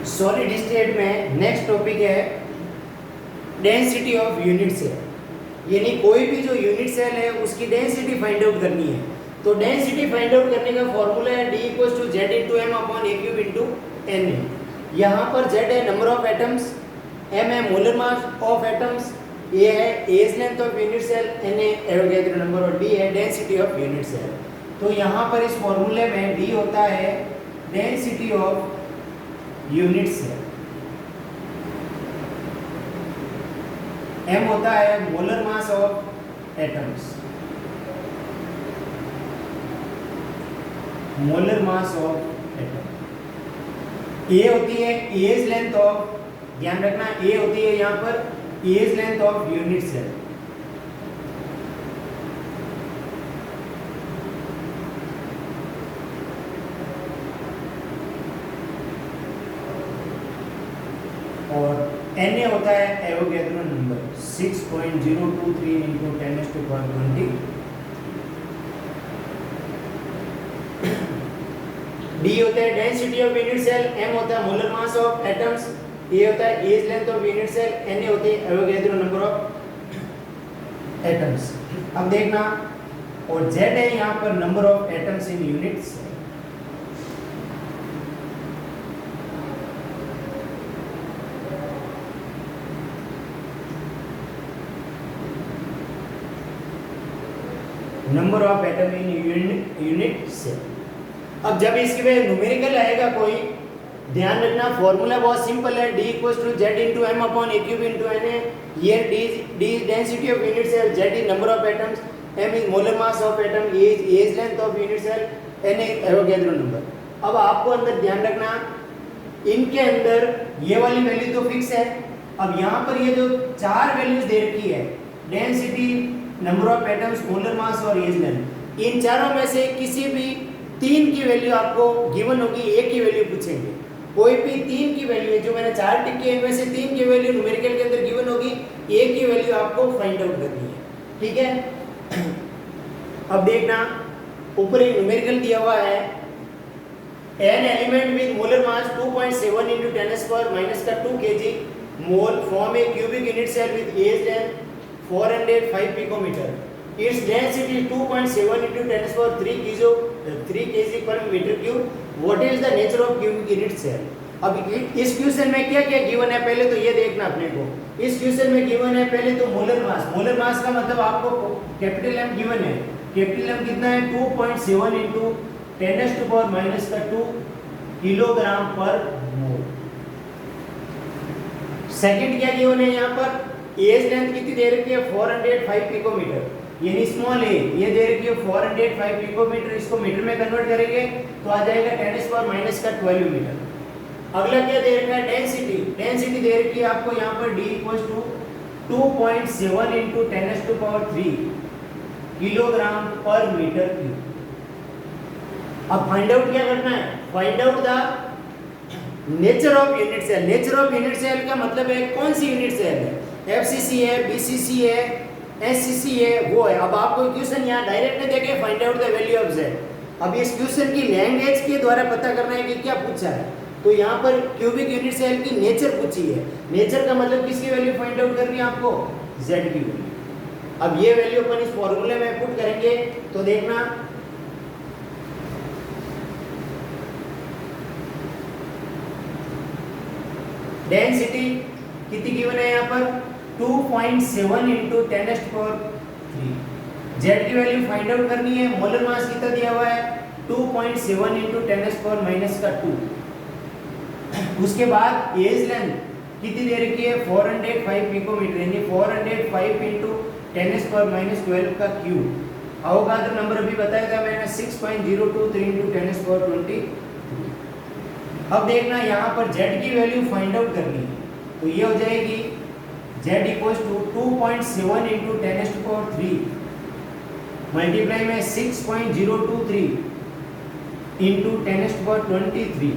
Solid state में next topic है density of unit cell, यानी कोई भी जो यूनिट सेल है उसकी डेंसिटी फाइंड आउट करनी है। तो डेंसिटी फाइंड आउट करने का फॉर्मूला है D = Z × M / A³ × N। यहाँ पर Z है नंबर ऑफ एटम्स, M है molar mass of atoms, A है edge length of unit cell, N है एवोगैड्रो नंबर और D है डेंसिटी ऑफ यूनिट सेल। तो यहाँ पर इस फॉर्मूले में D होता है density of unit cell, M होता है molar mass of atoms, molar mass of atom, A होती है एज लेंथ ऑफ, ध्यान रखना A होती है यहाँ पर edge length of unit cell, और Na होता है एवोगैड्रो नंबर 6.023 × 10⁻20। D होता है density of unit cell, M होता है molar mass of atoms, A होता है edge length of unit cell, Na होती है एवोगैड्रो नंबर ऑफ एटम्स। अब देखना, और Z है यहाँ पर number of atoms in unit cell. Number of atom in unit cell. अब जब इसके में न्यूमेरिकल आएगा कोई, ध्यान रखना फॉर्मूला बहुत सिंपल है, D = Z × M / A³ × Na। ये D density of unit cell, Z is number of atoms, M is molar mass of atom, edge length of unit cell, Na Avogadro number. अब आपको अंदर ध्यान रखना, इनके अंदर ये वाली वैल्यू तो फिक्स है। अब यहाँ पर ये जो चार वैल्यूज दे रखी है, density, number of atoms, molar मास और एज लेंथ, इन चारों में से किसी भी तीन की वैल्यू आपको गिवन होगी, एक की वैल्यू पूछेंगे। कोई भी तीन की वैल्यू है, जो मैंने चार टिक किए इनमें से तीन की वैल्यू न्यूमेरिकल के अंदर गिवन होगी, एक की वैल्यू आपको फाइंड आउट करनी है, ठीक है। अब देखना, ऊपर एक न्यूमेरिकल दिया हुआ है, an element with molar mass 2.7 × 10⁻² kg mol form a cubic unit cell with edge length 405 picometre. Its density is 2.7 × 10⁻³ kg/m³। What is the nature of cubic unit cell? अब इस क्वेश्चन में क्या क्या गिवन है पहले तो ये देखना अपने को। इस क्वेश्चन में गिवन है पहले तो मोलर मास। मोलर मास का मतलब आपको कैपिटल M गिवन है। कैपिटल M कितना है? 2.7 × 10⁻² किलोग्राम पर मोल। सेकंड क्या गिवन है यहाँ पर? एज लेंथ कितनी दे रखी है? 405 पिकोमीटर, यानी स्मॉल ए ये दे रखी है 405 पिकोमीटर। इसको मीटर में कन्वर्ट करेंगे तो आ जाएगा 10⁻12 मीटर। अगला क्या दे रखा है? डेंसिटी। डेंसिटी दे रखी है आपको यहाँ पर D = 2.7 × 10⁻³ kilogram per metre cube. अब फाइंड आउट क्या करना है? Find out the nature of unit cell. Nature of unit cell का मतलब है कौन सी यूनिट सेल है, FCC है, BCC है, SCC है, वो है। अब आपको क्वेश्चन यहाँ डायरेक्ट नहीं देके find out the value of Z। अब इस क्वेश्चन की लैंग्वेज के द्वारा पता करना है कि क्या पूछा है। तो यहाँ पर क्यूबिक यूनिट सेल की नेचर पूछी है। नेचर का मतलब किसकी वैल्यू फाइंड आउट करनी है आपको? Z की वैल्यू। अब ये वैल्यू अपन इस फॉर्मूले में पुट करेंगे तो देखना, डेंसिटी कितनी गिवन है यहाँ पर? 2.7 × 10⁻³ Z की वैल्यू फाइंड आउट करनी है। मोलर मास कितना दिया हुआ है? 2.7 × 10⁻²। उसके बाद एज लेंथ कितनी दे रखी है? 405 पिकोमीटर, यानी 405 × 10⁻12 का क्यूब। अवोगाद्रो नंबर अभी बताया था मैंने 6.023 × 10⁻20। अब देखना यहाँ पर Z की वैल्यू फाइंड आउट करनी है तो ये हो जाएगी Z = 2.7 × 10⁻³ मल्टीप्लाई में 6.023 × 10⁻23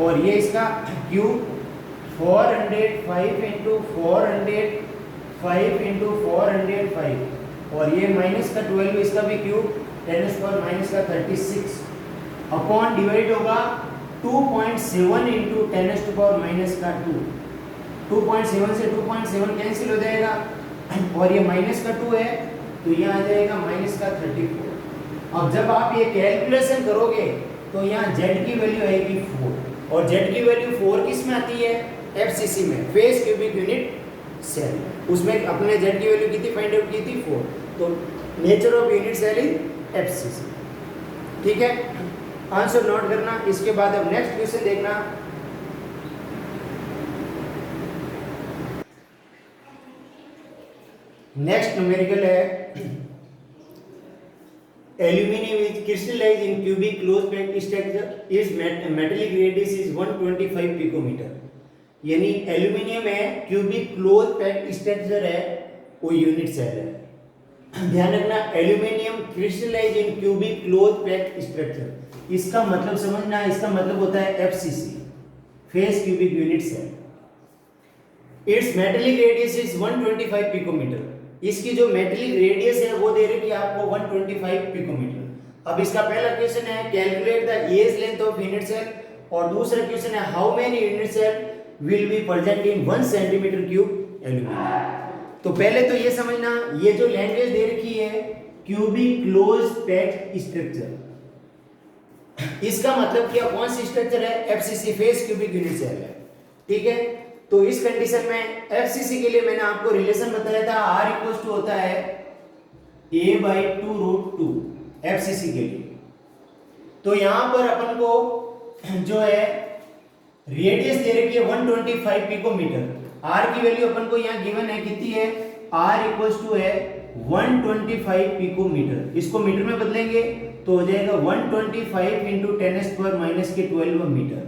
और ये इसका क्यूब 405 × 405 × 405 और ये -12 इसका भी क्यूब 10⁻36 अपॉन डिवाइड होगा 2.7 इंटू 10⁻⁻²। 2.7 से 2.7 कैंसिल हो जाएगा और ये -2 है तो यहाँ आ जाएगा -34। अब जब आप ये कैलकुलेशन करोगे तो यहाँ z की वैल्यू आएगी 4 और z की वैल्यू 4 किस में आती है? FCC में, फेस क्यूबिक यूनिट सेल। उसमें अपने z की वैल्यू कितनी फाइंड आउट की थी? 4। तो nature of unit cell is FCC। ठीक है, आंसर नोट करना। इसके बाद अब नेक्स्ट क्वेश्चन देखना। नेक्स्ट न्यूमेरिकल है aluminium is crystallise in cubic close packed structure, its metallic radius is 125 picometre. यानी एल्यूमिनियम है, क्यूबिक क्लोज पैक्ड स्ट्रक्चर है, वो यूनिट सेल है। ध्यान रखना, aluminium crystallise in cubic close packed structure, इसका मतलब समझना, इसका मतलब होता है FCC, face cubic unit cell. Its metallic radius is 125 picometre. इसकी जो मेटालिक रेडियस है वो दे रही है आपको 125 पिकोमीटर। अब इसका पहला क्वेश्चन है calculate the edge length of unit cell और दूसरा क्वेश्चन है how many unit cell will be present in 1 centimetre cube aluminium. तो पहले तो ये समझना, ये जो लैंग्वेज दे रखी है क्यूबिक क्लोज पैक्ड स्ट्रक्चर, इसका मतलब क्या, कौन सी स्ट्रक्चर है? FCC, face cubic unit cell है। ठीक है, तो इस कंडीशन में FCC के लिए मैंने आपको रिलेशन बताया था, R इक्वल टू होता है a/2√2 FCC के लिए। तो यहां पर अपन को जो है रेडियस दे रखी है 125 पिकोमीटर। R की वैल्यू अपन को यहां गिवन है, कितनी है? R इक्वल टू है 125 पिकोमीटर। इसको मीटर में बदलेंगे तो हो जाएगा 125 इंटू 10⁻⁻12 मीटर।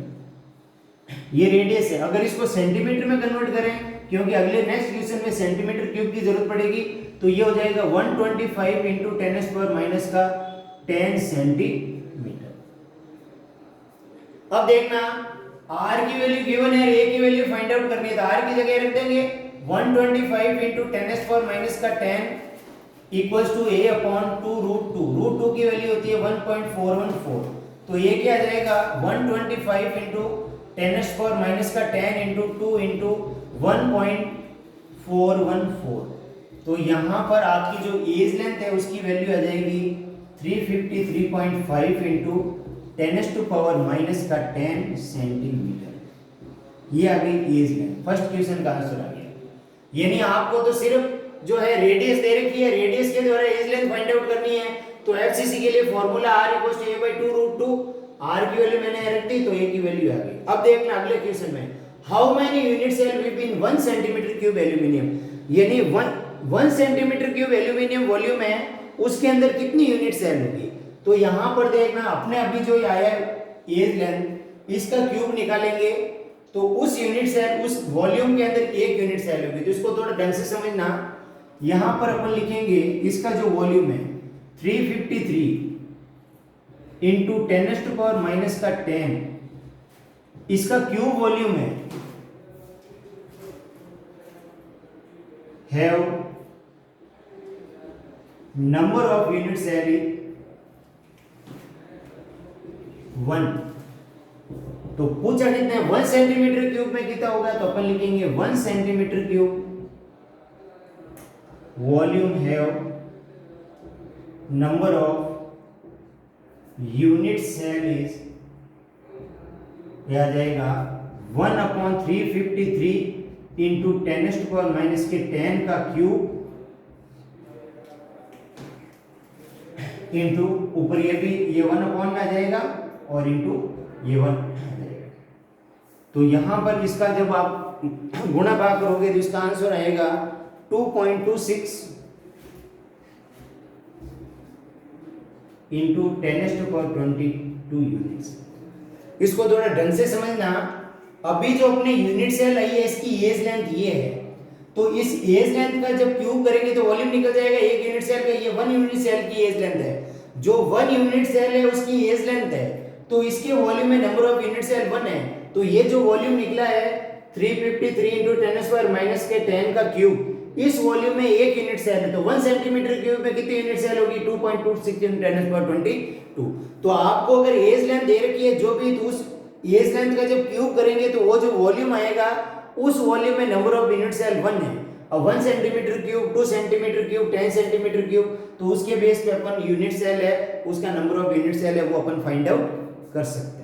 ये रेडियस है। अगर इसको सेंटीमीटर में कन्वर्ट करें, क्योंकि अगले नेक्स्ट क्वेश्चन में सेंटीमीटर क्यूब की जरूरत पड़ेगी, तो ये हो जाएगा 125 इंटू 10⁻⁻10 सेंटीमीटर। अब देखना, R की वैल्यू गिवन है, A की वैल्यू फाइंड आउट करनी है, तो R की जगह रख देंगे 125 इंटू 10⁻⁻10 इक्वल्स टू a/2√2। √2 की वैल्यू होती है 1.414। तो ये क्या आ जाएगा 125 इंटू 10⁻⁻10 इंटू 2 इंटू 1.414। तो यहाँ पर आपकी जो एज लेंथ है उसकी वैल्यू आ जाएगी 353.5 इंटू 10⁻⁻10 सेंटीमीटर। ये आ गई एज लेंथ। फर्स्ट क्वेश्चन का आंसर आ गया। यानी आपको तो सिर्फ जो है रेडियस दे रखी है, रेडियस के द्वारा एज लेंथ फाइंड आउट करनी है। तो FCC के लिए formula R equals to a/2√2। R की वैल्यू मैंने रख दी तो A की वैल्यू आ गई। अब देखना अगले क्वेश्चन में, how many unit cell will be in 1 centimetre cube aluminium. यानी 1 सेंटीमीटर क्यूब एल्यूमिनियम वॉल्यूम है, उसके अंदर कितनी यूनिट सेल होगी। तो यहां पर देखना, अपने अभी जो आया एज लेंथ, इसका क्यूब निकालेंगे तो उस यूनिट सेल, उस वॉल्यूम के अंदर एक यूनिट सेल होगी। तो इसको थोड़ा ढंग से समझना। यहां पर अपन लिखेंगे इसका जो वॉल्यूम है 353 इंटू 10⁻⁻10, इसका क्यूब वॉल्यूम है number of unit cell is 1। तो पूछा कितने, 1 सेंटीमीटर क्यूब में कितना होगा, तो अपन लिखेंगे 1 सेंटीमीटर क्यूब वॉल्यूम है number of unit cell is, यह आ जाएगा 1/353 इंटू 10⁻⁻10 का क्यूब इंटू ऊपर ये भी, ये 1 में आ जाएगा और इंटू ये 1 आ जाएगा। तो यहां पर इसका जब आप गुणा भाग करोगे तो इसका आंसर आएगा 2.26 इंटू 10⁻22 यूनिट्स। इसको थोड़ा ढंग से समझना। अभी जो अपने यूनिट सेल आई है इसकी एज लेंथ ये है, तो इस एज लेंथ का जब क्यूब करेंगे तो वॉल्यूम निकल जाएगा एक यूनिट सेल का। ये 1 यूनिट सेल की एज लेंथ है, जो 1 यूनिट सेल है उसकी एज लेंथ है, तो इसके वॉल्यूम में नंबर ऑफ यूनिट सेल 1 है। तो ये जो वॉल्यूम निकला है 353 इंटू 10⁻⁻10 का क्यूब, इस वॉल्यूम में एक यूनिट सेल है। तो 1 सेंटीमीटर क्यूब में कितनी यूनिट सेल होगी, 2.26 इंटू 10⁻22। तो आपको अगर एज लेंथ दे रखी है जो भी, तो उस एज लेंथ का जब क्यूब करेंगे तो वो जो वॉल्यूम आएगा उस वॉल्यूम में नंबर ऑफ यूनिट सेल 1 है। अब 1 centimetre cube, 2 centimetre cube, 10 centimetre cube, तो उसके बेस पे अपन यूनिट सेल है उसका नंबर ऑफ यूनिट सेल है वो अपन फाइंड आउट कर सकते हैं।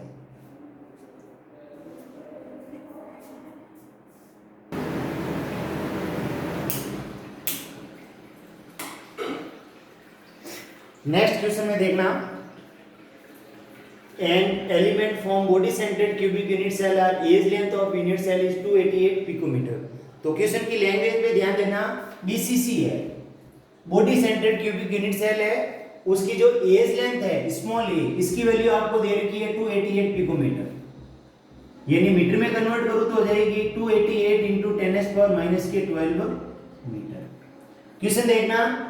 नेक्स्ट क्वेश्चन में देखना, an element from body centered cubic unit cell are age length of unit cell is 288 picometer। तो क्वेश्चन की लैंग्वेज पे ध्यान देना, BCC है, body centred cubic unit cell है, उसकी जो एज लेंथ है स्मॉल ए, इसकी वैल्यू आपको दे रखी है 288 पिकोमीटर, यानी मीटर में कन्वर्ट करो तो हो जाएगी 288 into 10⁻⁻12 मीटर। क्वेश्चन देखना,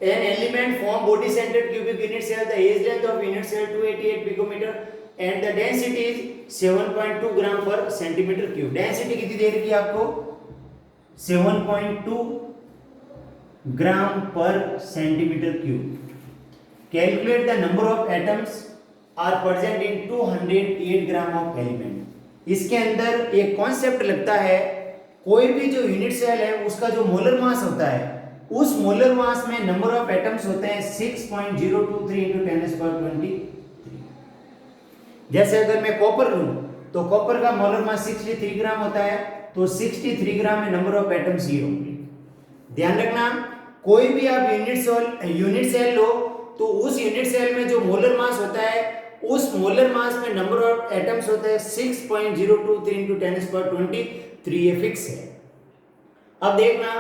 an element from body centered cubic unit cell, the age length of unit cell 288 picometer and the density is 7.2 gram per centimeter cube। Density कितनी दे रखी है आपको 7.2 gram per centimetre cube. Calculate the number of atoms are present in 208 gram of element. इसके अंदर एक concept लगता है, कोई भी जो यूनिट सेल है उसका जो मोलर मास होता है उस मोलर मास में नंबर ऑफ एटम्स होते हैं 6.023 into 10⁻23। जैसे अगर मैं कॉपर लूं तो कॉपर का मोलर मास 63 ग्राम होता है, तो 63 ग्राम में नंबर ऑफ एटम्स ये होंगे। ध्यान रखना, कोई भी आप यूनिट सेल लो तो उस यूनिट सेल में जो मोलर मास होता है उस मोलर मास में नंबर ऑफ एटम्स होते हैं 6.023 into 10⁻23, ये फिक्स है। अब देखना,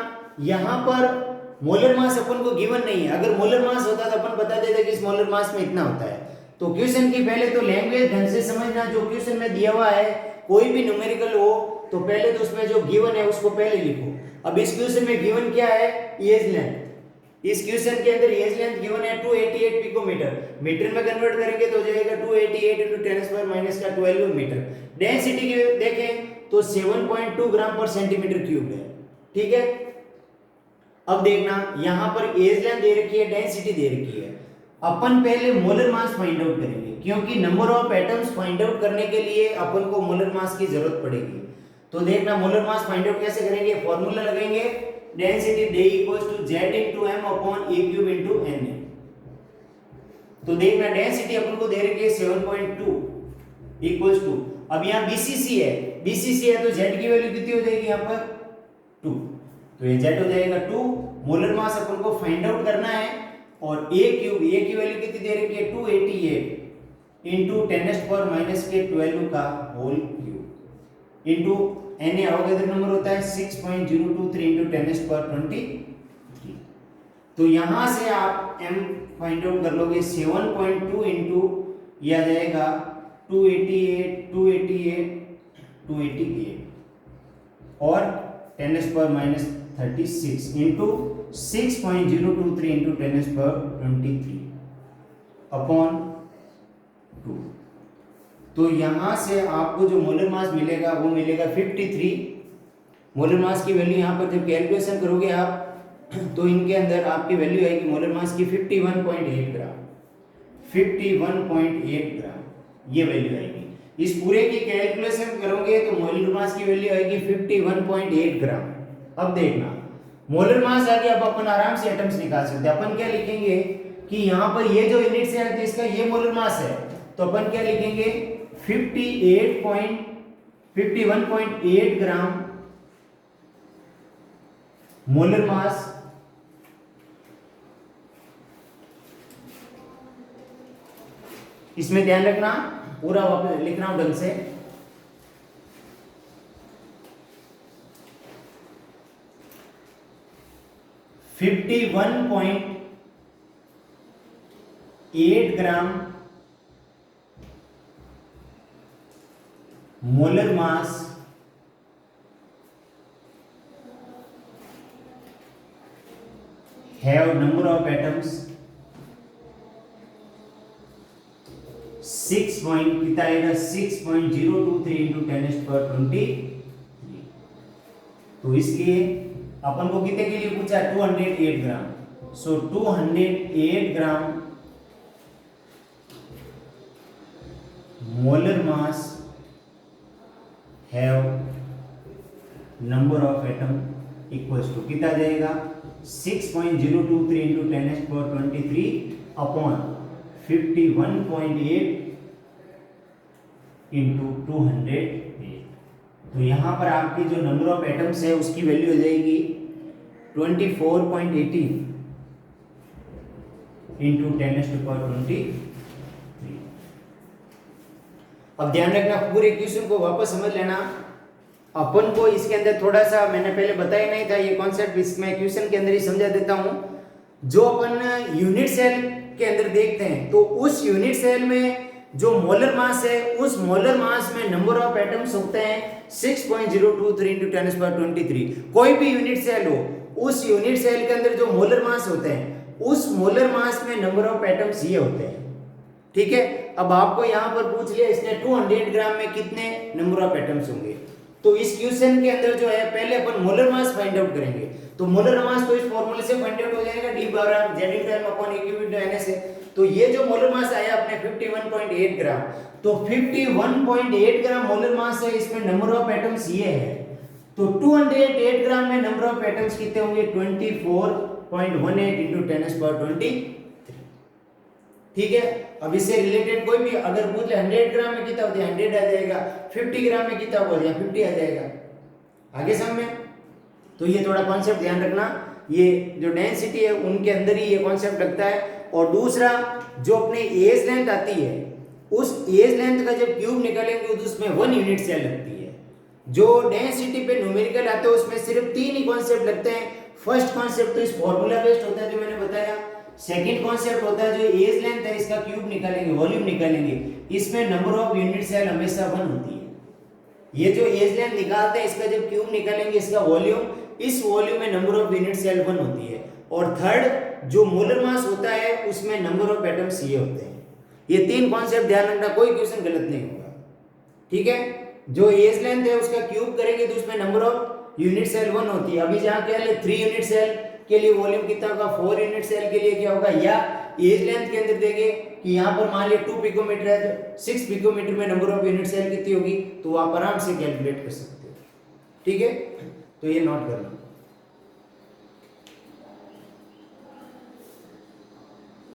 यहां पर मोलर मास अपन को गिवन नहीं है, अगर मोलर मास होता तो अपन बता देते कि इस मोलर मास में इतना होता है। तो क्वेश्चन की पहले तो लैंग्वेज ढंग से समझना, जो क्वेश्चन में दिया हुआ है कोई भी न्यूमेरिकल हो तो पहले तो उसमें जो गिवन है उसको पहले लिखो। अब इस क्वेश्चन में गिवन क्या है, एज लेंथ। इस क्वेश्चन के अंदर एज लेंथ गिवन है 288 पिकोमीटर, मीटर में कन्वर्ट करेंगे तो हो जाएगा 288 into 10⁻⁻12 मीटर। डेंसिटी की देखें तो 7.2 ग्राम पर सेंटीमीटर क्यूब है, ठीक है। अब देखना, यहां पर एज लेंथ दे रखी है, डेंसिटी दे रखी है, अपन पहले मोलर मास फाइंड आउट करेंगे क्योंकि number of atoms find out करने के लिए अपन को मोलर मास की जरूरत पड़ेगी। तो देखना, मोलर मास फाइंड आउट कैसे करेंगे, फॉर्मूला लगाएंगे, density D = Z into m upon A cube into Na। तो देखना, डेंसिटी अपन को दे रखी है 7.2 इक्वल्स टू, अब यहाँ BCC है तो Z की वैल्यू कितनी हो जाएगी यहाँ पर 2, तो ये Z हो जाएगा 2। मोलर मास अपन को फाइंड आउट करना है और A की वैल्यू कितनी दे रखी है 288 into 10⁻⁻12 का whole cube into Na Avogadro number होता है 6.023 into 10⁻23। तो यहां से आप m फाइंड आउट कर लोगे, 7.2 into यह आ जाएगा 288 और 10⁻36 into 6.023 into 10⁻23 अपॉन 2। तो यहां से आपको जो मोलर मास मिलेगा वो मिलेगा 53। मोलर मास की वैल्यू यहां पर जब कैलकुलेशन करोगे आप तो इनके अंदर आपकी वैल्यू आएगी मोलर मास की 51.8 ग्राम, 51.8 ग्राम ये वैल्यू आएगी। इस पूरे की कैलकुलेशन करोगे तो मोलर मास की वैल्यू आएगी 51.8 ग्राम। अब देखना, मोलर मास आगे अब अपन आराम से एटम्स निकाल सकते हैं। अपन क्या लिखेंगे कि यहाँ पर ये जो यूनिट सेल है इसका ये मोलर मास है, तो अपन क्या लिखेंगे 51.8 ग्राम मोलर मास इसमें ध्यान रखना, पूरा वापस लिख रहा हूं ढंग से। $51.8 ग्राम molar mass have number of atoms 6.023 into 10⁻23। तो इसलिए अपन को कितने के लिए पूछा 208 gram, so 208 gram molar mass have number of atom equals to कितना जाएगा 6.023 इंटू 10⁻23 अपॉन 51.8 इंटू 208। तो यहाँ पर आपकी जो नंबर ऑफ एटम्स है उसकी वैल्यू हो जाएगी 24.18 इंटू 10⁻23। अब ध्यान रखना, पूरे क्वेश्चन को वापस समझ लेना। अपन को इसके अंदर थोड़ा सा मैंने पहले बताया नहीं था, ये कॉन्सेप्ट इसमें क्वेश्चन के अंदर ही समझा देता हूँ। जो अपन यूनिट सेल के अंदर देखते हैं तो उस यूनिट सेल में जो मोलर मास है उस मोलर मास में नंबर ऑफ एटम्स होते हैं 6.023 इंटू 10⁻23। कोई भी यूनिट सेल हो, उस यूनिट सेल के अंदर जो मोलर मास होते हैं उस मोलर मास में नंबर ऑफ एटम्स ये होते हैं। ठीक है, अब आपको यहाँ पर पूछ लिया इसने 200 ग्राम में कितने नंबर ऑफ एटम्स होंगे। तो इस क्वेश्चन के अंदर जो है पहले अपन मोलर मास फाइंड आउट करेंगे। तो मोलर मास तो इस फॉर्मूले से फाइंड आउट हो जाएगा D/Z/m/AQ/NS है। तो ये जो मोलर मास आया अपने 51.8 ग्राम, तो 51.8 ग्राम मोलर मास है, इसमें नंबर ऑफ एटम्स ये है। तो 208 ग्राम में नंबर ऑफ एटम्स कितने होंगे 24.18 इंटू 10⁻23। ठीक है, अब इससे रिलेटेड कोई भी अगर पूछ ले 100 ग्राम में कितना होता है 100 आ जाएगा, 50 ग्राम में कितना हो जाएगा 50 आ जाएगा। आगे समझ में? तो ये थोड़ा कॉन्सेप्ट ध्यान रखना, ये जो डेंसिटी है उनके अंदर ही ये कॉन्सेप्ट लगता है। और दूसरा जो अपने एज लेंथ आती है उस एज लेंथ का जब क्यूब निकालेंगे तो उसमें 1 यूनिट सेल लगती है। जो डेंसिटी पे न्यूमेरिकल आते हैं उसमें सिर्फ 3 ही कॉन्सेप्ट लगते हैं। फर्स्ट कॉन्सेप्ट तो इस फॉर्मूला बेस्ड होता है जो मैंने बताया। सेकंड कॉन्सेप्ट होता है जो एज लेंथ है इसका क्यूब निकालेंगे, वॉल्यूम निकालेंगे, इसमें नंबर ऑफ यूनिट सेल हमेशा 1 होती है। ये जो एज लेंथ निकालते हैं इसका जब क्यूब निकालेंगे इसका वॉल्यूम, इस वॉल्यूम में नंबर ऑफ यूनिट सेल 1 होती है। और थर्ड जो मोलर मास होता है उसमें नंबर ऑफ एटम्स ये होते हैं। ये 3 कॉन्सेप्ट ध्यान रखना, कोई क्वेश्चन गलत नहीं होगा। ठीक है, जो एज लेंथ है उसका क्यूब करेंगे तो उसमें नंबर ऑफ यूनिट सेल 1 होती है। अभी जहाँ क्या है 3 यूनिट सेल के लिए वॉल्यूम कितना होगा, 4 यूनिट सेल के लिए क्या होगा, या एज लेंथ के अंदर देंगे कि यहाँ पर मान लिया 2 पिकोमीटर है तो 6 पिकोमीटर में नंबर ऑफ यूनिट सेल कितनी होगी, तो आप आराम से कैलकुलेट कर सकते हो। ठीक है, तो ये नोट करना।